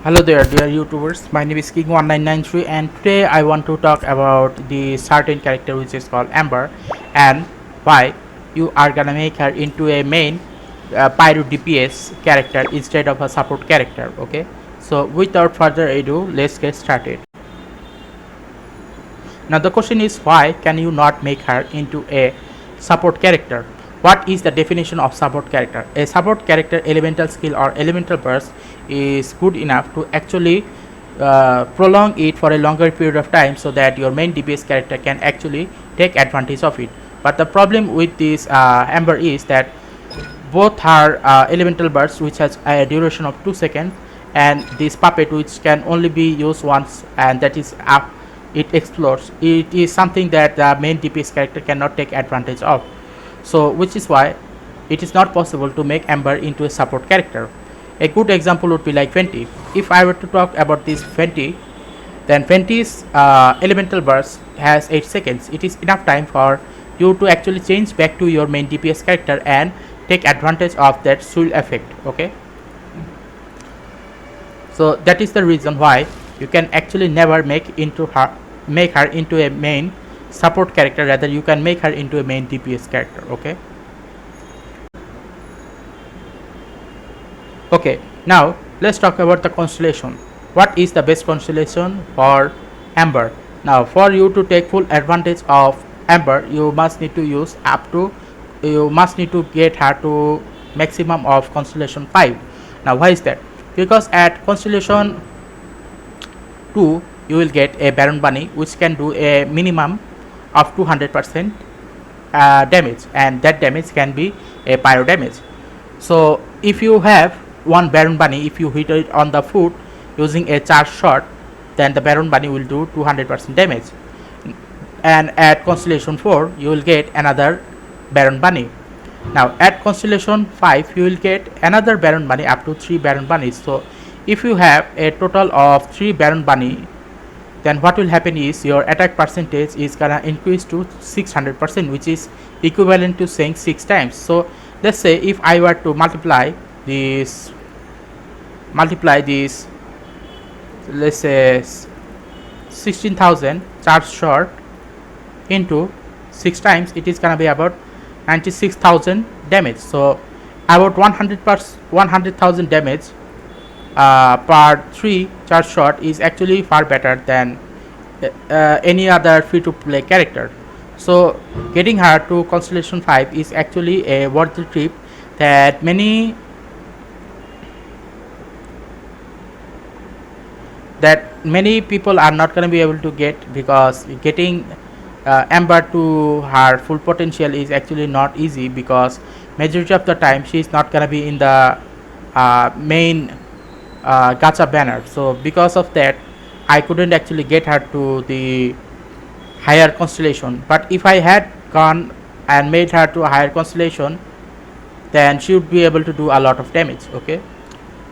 Hello there, dear YouTubers. My name is King1993, and today I want to talk about the certain character which is called Amber and why you are gonna make her into a main Pyro DPS character instead of a support character. Okay, so without further ado, let's get started. Now the question is, why can you not make her into a support character? What is the definition of support character? A support character elemental skill or elemental burst is good enough to actually prolong it for a longer period of time so that your main DPS character can actually take advantage of it. But the problem with this Amber is that both her elemental burst, which has a duration of 2 seconds, and this puppet, which can only be used once, and that is it explodes. It is something that the main DPS character cannot take advantage of. So which is why it is not possible to make Amber into a support character. A good example would be like Fenty. If I were to talk about this Fenty, then Fenty's elemental burst has 8 seconds. It is enough time for you to actually change back to your main DPS character and take advantage of that swirl effect. Okay, so that is the reason why you can actually never make her into a main support character. Rather, you can make her into a main DPS character. Okay, now let's talk about the constellation. What is the best constellation for Amber? Now, for you to take full advantage of Amber, you must need to get her to maximum of constellation 5. Now why is that? Because at constellation 2 you will get a Baron Bunny which can do a minimum of 200% damage, and that damage can be a pyro damage. So if you have one Baron Bunny, if you hit it on the foot using a charge shot, then the Baron Bunny will do 200% damage. And at constellation 4 you will get another Baron Bunny. Now at constellation 5 you will get another Baron Bunny, up to 3 Baron Bunnies. So if you have a total of 3 Baron Bunny, then what will happen is your attack percentage is gonna increase to 600%, which is equivalent to saying 6 times. So let's say if I were to multiply this, let's say 16,000 charge shot into 6 times, it is gonna be about 96,000 damage. So about 100,000 damage per 3 charge shot is actually far better than any other free to play character. So getting her to constellation 5 is actually a worthy trip that many people are not going to be able to get, because getting Amber to her full potential is actually not easy, because majority of the time she is not going to be in the main gacha banner. So because of that I couldn't actually get her to the higher constellation. But if I had gone and made her to a higher constellation, then she would be able to do a lot of damage. Okay,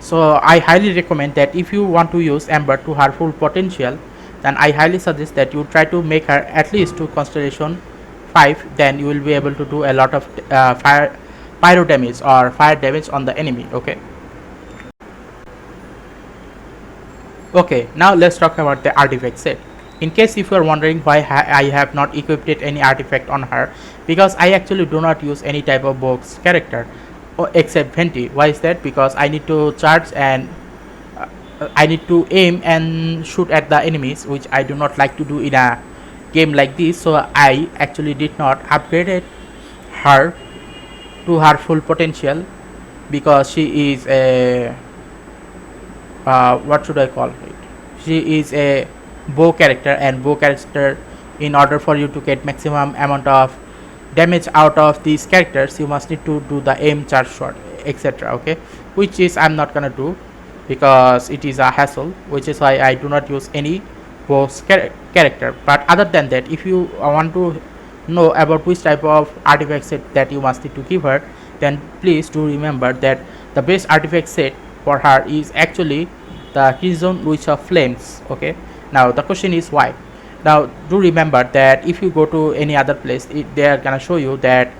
so I highly recommend that if you want to use Amber to her full potential, then I highly suggest that you try to make her at least to constellation 5. Then you will be able to do a lot of pyro damage or fire damage on the enemy. Okay, now let's talk about the artifact set. In case if you are wondering why I have not equipped any artifact on her, because I actually do not use any type of box character except Fenty. Why is that? Because I need to charge and I need to aim and shoot at the enemies, which I do not like to do in a game like this. So I actually did not upgrade her to her full potential, because she is a what should I call it? She is a bow character, and bow character, in order for you to get maximum amount of damage out of these characters, you must need to do the aim, charge shot, etc. Okay, which is I'm not gonna do because it is a hassle, which is why I do not use any bow character. But other than that, if you want to know about which type of artifact set that you must need to give her, then please do remember that the best artifact set for her is actually the Crimson Witch of Flames. Okay, now the question is why. Now do remember that if you go to any other place, they are gonna show you that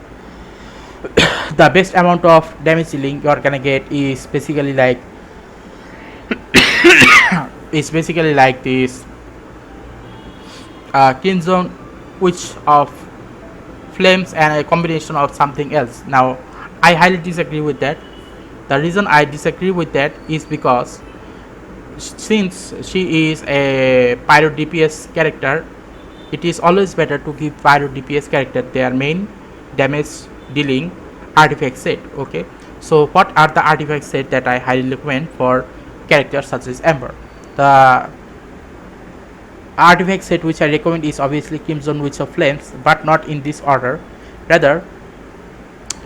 the best amount of damage dealing you are gonna get is basically like is basically like this Kinzon which of flames and a combination of something else. Now I highly disagree with that. The reason I disagree with that is because since she is a pyro DPS character, it is always better to give pyro DPS character their main damage dealing artifact set. Okay, so what are the artifact set that I highly recommend for characters such as Ember? The artifact set which I recommend is obviously Crimson Witch of Flames, but not in this order. Rather,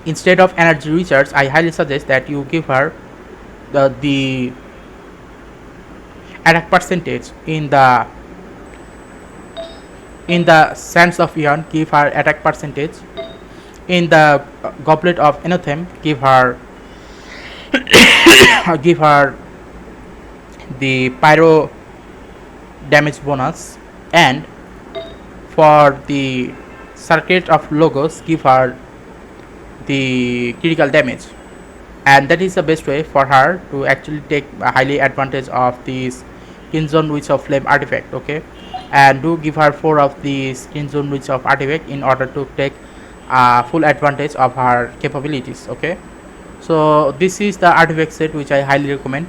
instead of energy recharge, I highly suggest that you give her the attack percentage in the Sands of Eon. Give her attack percentage in the Goblet of Enothem. Give her give her the pyro damage bonus, and for the Circuit of Logos give her the critical damage, and that is the best way for her to actually take highly advantage of this Kinzon Witch of Flame artifact. Okay, and do give her 4 of these Kinzon Witch of artifact in order to take full advantage of her capabilities. Okay, so this is the artifact set which I highly recommend,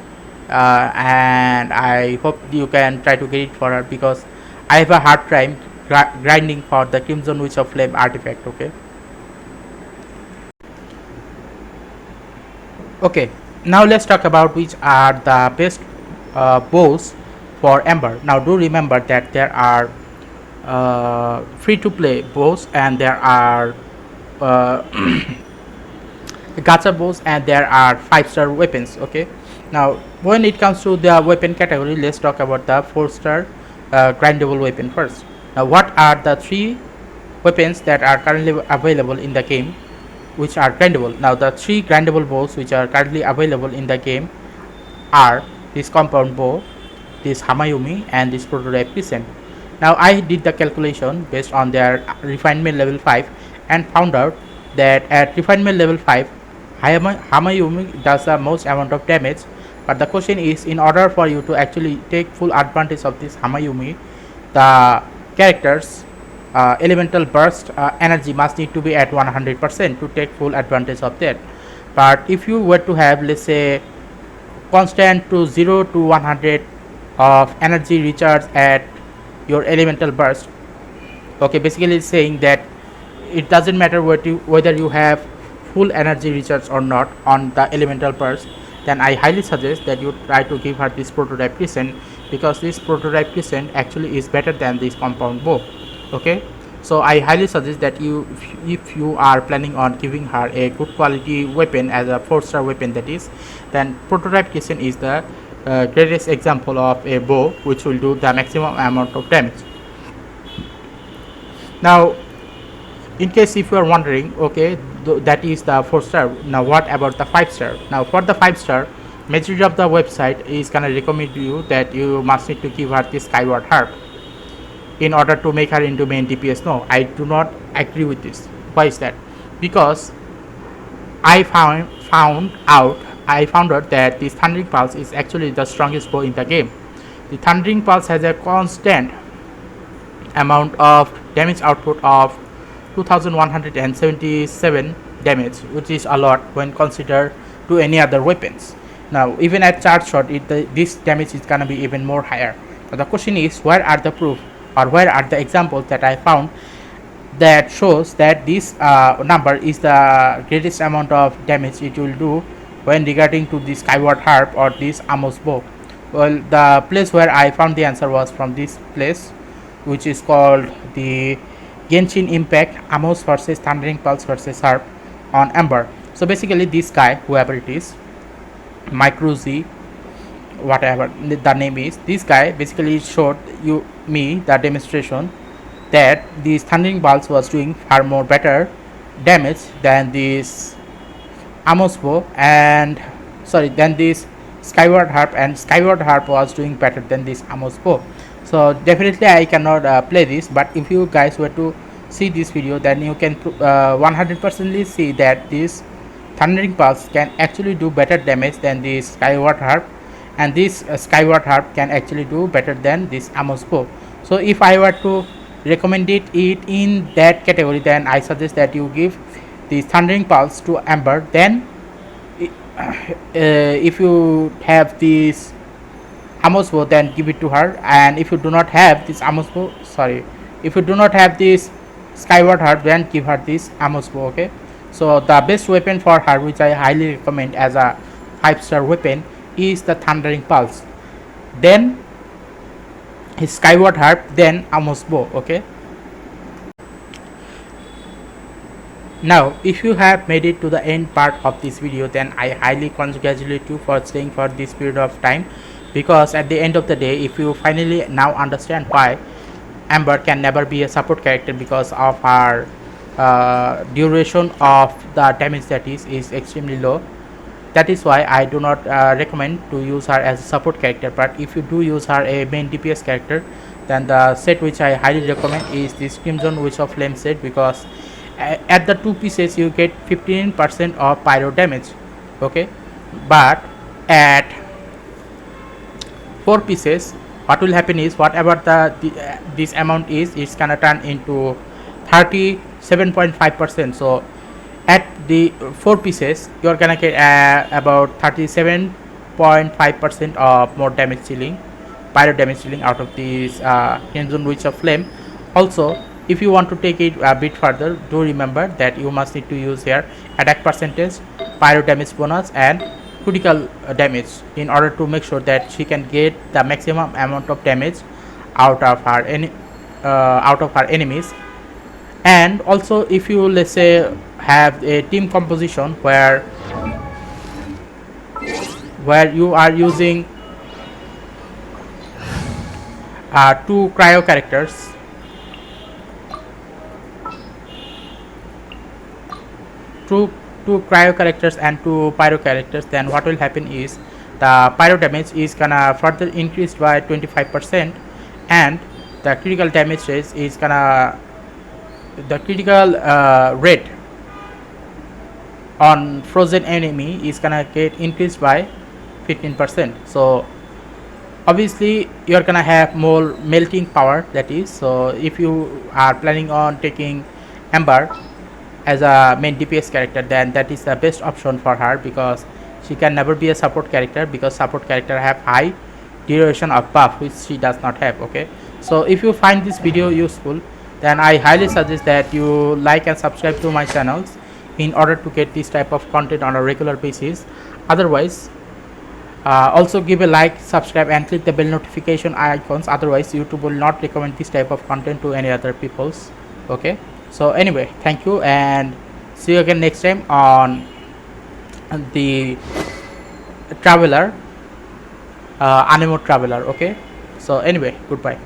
and I hope you can try to get it for her, because I have a hard time grinding for the Crimson Witch of Flame artifact. Okay, now let's talk about which are the best bows for Ember. Now do remember that there are free to play bows, and there are gacha bows, and there are 5-star weapons. Okay, now when it comes to the weapon category, let's talk about the 4-star grindable weapon first. Now what are the 3 weapons that are currently available in the game which are grindable? Now the 3 grindable bows which are currently available in the game are this compound bow, this Hamayumi, and this prototype crescent. Now I did the calculation based on their refinement level 5 and found out that at refinement level 5 Hamayumi does the most amount of damage, but the question is, in order for you to actually take full advantage of this Hamayumi, the character's elemental burst energy must need to be at 100% to take full advantage of that. But if you were to have, let's say, constant to 0 to 100 of energy recharge at your elemental burst, okay, basically it's saying that it doesn't matter whether you have full energy recharge or not on the elemental burst, then I highly suggest that you try to give her this prototype crescent, because this prototype crescent actually is better than this compound bow. Okay, so I highly suggest that if you are planning on giving her a good quality weapon as a 4-star weapon, that is, then prototype crescent is the greatest example of a bow which will do the maximum amount of damage. Now in case if you are wondering, okay, that is the 4-star, now what about the 5-star? Now for the 5-star, majority of the website is gonna recommend you that you must need to give her this Skyward Harp in order to make her into main DPS. No, I do not agree with this. Why is that? Because I found out that this Thundering Pulse is actually the strongest bow in the game. The Thundering Pulse has a constant amount of damage output of 2177 damage, which is a lot when considered to any other weapons. Now even at charge shot, this damage is gonna be even more higher. Now the question is, where are the proof, or where are the examples that I found that shows that this number is the greatest amount of damage it will do when regarding to the Skyward Harp or this Amos bow? Well, the place where I found the answer was from this place, which is called the Genshin Impact Amos versus Thundering Pulse versus Harp on Ember. So basically this guy, whoever it is, Microzy, whatever the name is, this guy basically showed me the demonstration that this Thundering Pulse was doing far more better damage than this Amos bow, and than this Skyward Harp, and Skyward Harp was doing better than this Amos bow. So definitely I cannot play this, but if you guys were to see this video, then you can 100% see that this Thundering Pulse can actually do better damage than this Skyward Harp, and this skyward harp can actually do better than this Amos bow. So if I were to recommend it in that category, then I suggest that you give the Thundering Pulse to Amber. Then if you have this Amos bow, then give it to her, and if you do not have this Amos bow, if you do not have this skyward harp, then give her this Amos bow. Okay, so the best weapon for her, which I highly recommend as a 5-star weapon, is the Thundering Pulse, then his skyward harp, then Amos bow. Okay, now if you have made it to the end part of this video, then I highly congratulate you for staying for this period of time, because at the end of the day, if you finally now understand why Amber can never be a support character because of her duration of the damage that is extremely low, that is why I do not recommend to use her as a support character. But if you do use her a main DPS character, then the set which I highly recommend is this Crimson Witch of Flame set, because at the 2 pieces you get 15% of pyro damage. Okay, but at 4 pieces, what will happen is whatever this amount is, it's gonna turn into 37.5%. so at the 4 pieces you're gonna get about 37.5% of more damage ceiling, pyro damage ceiling out of this Crimson Witch of Flame. Also, if you want to take it a bit further, do remember that you must need to use here attack percentage, pyro damage bonus, and critical damage in order to make sure that she can get the maximum amount of damage out of her enemies. And also, if you, let's say, have a team composition where you are using 2 cryo characters, two cryo characters and 2 pyro characters, then what will happen is the pyro damage is gonna further increase by 25%, and the critical damage rate is gonna, the critical rate on frozen enemy is gonna get increased by 15%. so obviously you're gonna have more melting power, that is. So if you are planning on taking Amber as a main DPS character, then that is the best option for her, because she can never be a support character, because support character have high duration of buff which she does not have. Okay, so if you find this video useful, then I highly suggest that you like and subscribe to my channels in order to get this type of content on a regular basis. Otherwise, also give a like, subscribe, and click the bell notification icons. Otherwise, YouTube will not recommend this type of content to any other peoples. Okay, so anyway, thank you, and see you again next time on the Traveler, Anemo Traveler. Okay, so anyway, goodbye.